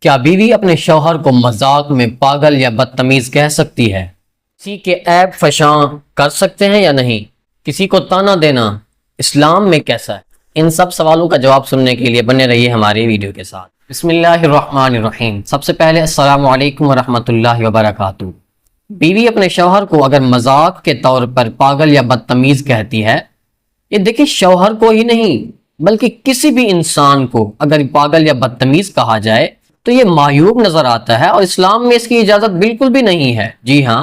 کیا بیوی اپنے شوہر کو مذاق میں پاگل یا بدتمیز کہہ سکتی ہے؟ کسی کے عیب فشاں کر سکتے ہیں یا نہیں؟ کسی کو تانا دینا اسلام میں کیسا ہے؟ ان سب سوالوں کا جواب سننے کے لیے بنے رہیے ہماری ویڈیو کے ساتھ۔ بسم اللہ الرحمن الرحیم۔ سب سے پہلے السلام علیکم ورحمۃ اللہ وبرکاتہ۔ بیوی اپنے شوہر کو اگر مذاق کے طور پر پاگل یا بدتمیز کہتی ہے، یہ دیکھیں شوہر کو ہی نہیں بلکہ کسی بھی انسان کو اگر پاگل یا بدتمیز کہا جائے تو یہ معیوب نظر آتا ہے، اور اسلام میں اس کی اجازت بالکل بھی نہیں ہے۔ جی ہاں،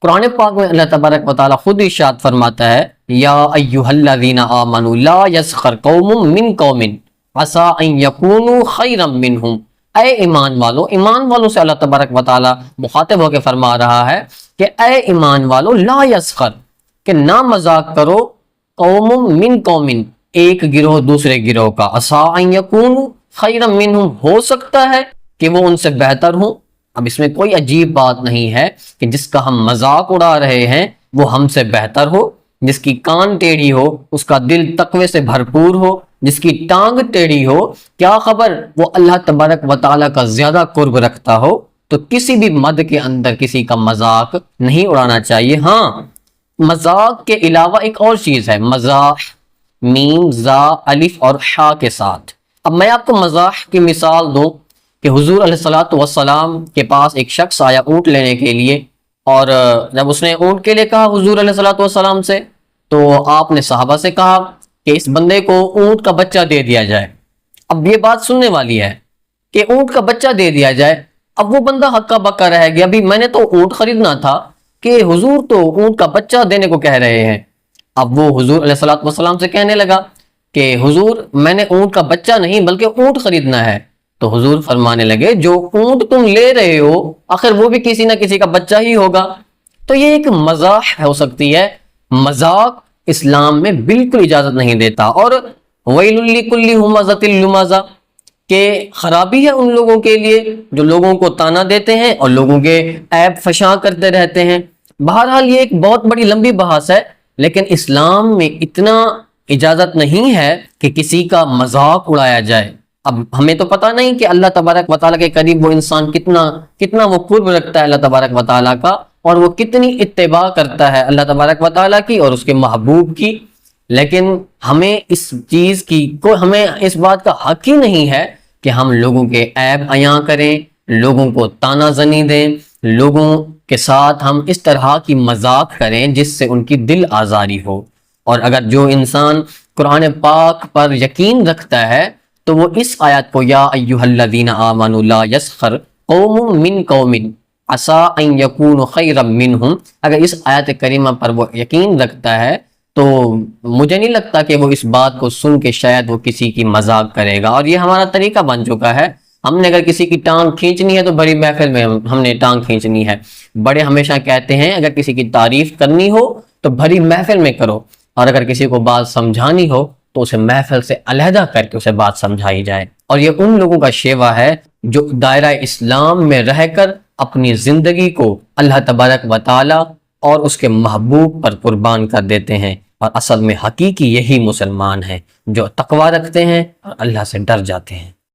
قرآن پاک میں اللہ تبارک و تعالیٰ خود ارشاد فرماتا ہے، یا ایھا الذین آمنوا لا یسخر قوم من قوم عسیٰ ان یکونوا خیرا منہم۔ اے ایمان والوں سے اللہ تبارک و تعالیٰ مخاطب ہو کے فرما رہا ہے کہ اے ایمان والو، لا یسخر، کہ نہ مذاق کرو، قوم من قوم، ایک گروہ دوسرے گروہ کا، عسیٰ ان یکونوا خیرا منہم، ہو سکتا ہے کہ وہ ان سے بہتر ہوں۔ اب اس میں کوئی عجیب بات نہیں ہے کہ جس کا ہم مذاق اڑا رہے ہیں وہ ہم سے بہتر ہو، جس کی کان ٹیڑھی ہو اس کا دل تقوی سے بھرپور ہو، جس کی ٹانگ ٹیڑھی ہو کیا خبر وہ اللہ تبارک و تعالیٰ کا زیادہ قرب رکھتا ہو۔ تو کسی بھی مد کے اندر کسی کا مذاق نہیں اڑانا چاہیے۔ ہاں، مذاق کے علاوہ ایک اور چیز ہے، مزاح، میم زا الف اور حا کے ساتھ۔ اب میں آپ کو مزاح کی مثال دوں کہ حضور علیہ الصلوۃ والسلام کے پاس ایک شخص آیا اونٹ لینے کے لیے، اور جب اس نے اونٹ کے لیے کہا حضور علیہ الصلوۃ والسلام سے، تو آپ نے صحابہ سے کہا کہ اس بندے کو اونٹ کا بچہ دے دیا جائے۔ اب یہ بات سننے والی ہے کہ اونٹ کا بچہ دے دیا جائے۔ اب وہ بندہ ہکا بکا رہ گیا، ابھی میں نے تو اونٹ خریدنا تھا کہ حضور تو اونٹ کا بچہ دینے کو کہہ رہے ہیں۔ اب وہ حضور علیہ الصلوۃ والسلام سے کہنے لگا کہ حضور میں نے اونٹ کا بچہ نہیں بلکہ اونٹ خریدنا ہے۔ تو حضور فرمانے لگے جو اونٹ تم لے رہے ہو آخر وہ بھی کسی نہ کسی کا بچہ ہی ہوگا۔ تو یہ ایک مزاح ہو سکتی ہے، مذاق اسلام میں بالکل اجازت نہیں دیتا۔ اور ویل لکل ہمزۃ لمزہ، کہ خرابی ہے ان لوگوں کے لیے جو لوگوں کو تانا دیتے ہیں اور لوگوں کے عیب فشاں کرتے رہتے ہیں۔ بہرحال یہ ایک بہت بڑی لمبی بحث ہے، لیکن اسلام میں اتنا اجازت نہیں ہے کہ کسی کا مذاق اڑایا جائے۔ اب ہمیں تو پتہ نہیں کہ اللہ تبارک و تعالیٰ کے قریب وہ انسان کتنا وہ قرب رکھتا ہے اللہ تبارک و تعالیٰ کا، اور وہ کتنی اتباع کرتا ہے اللہ تبارک و تعالیٰ کی اور اس کے محبوب کی، لیکن ہمیں اس چیز کی ہمیں اس بات کا حق ہی نہیں ہے کہ ہم لوگوں کے عیب عیاں کریں، لوگوں کو تانا زنی دیں، لوگوں کے ساتھ ہم اس طرح کی مذاق کریں جس سے ان کی دل آزاری ہو۔ اور اگر جو انسان قرآن پاک پر یقین رکھتا ہے تو وہ اس آیت کو، یا ایھا الذین آمنوا لا یسخر قوم من قوم عسیٰ ان یکونوا خیرا منہم، اگر اس آیت کریمہ پر وہ یقین رکھتا ہے تو مجھے نہیں لگتا کہ وہ اس بات کو سن کے شاید وہ کسی کی مذاق کرے گا۔ اور یہ ہمارا طریقہ بن چکا ہے، ہم نے اگر کسی کی ٹانگ کھینچنی ہے تو بڑی محفل میں ہم نے ٹانگ کھینچنی ہے۔ بڑے ہمیشہ کہتے ہیں اگر کسی کی تعریف کرنی ہو تو بڑی محفل میں کرو، اور اگر کسی کو بات سمجھانی ہو تو اسے محفل سے علیحدہ کر کے اسے بات سمجھائی جائے۔ اور یہ ان لوگوں کا شیوا ہے جو دائرہ اسلام میں رہ کر اپنی زندگی کو اللہ تبارک و تعالیٰ اور اس کے محبوب پر قربان کر دیتے ہیں، اور اصل میں حقیقی یہی مسلمان ہیں جو تقویٰ رکھتے ہیں اور اللہ سے ڈر جاتے ہیں۔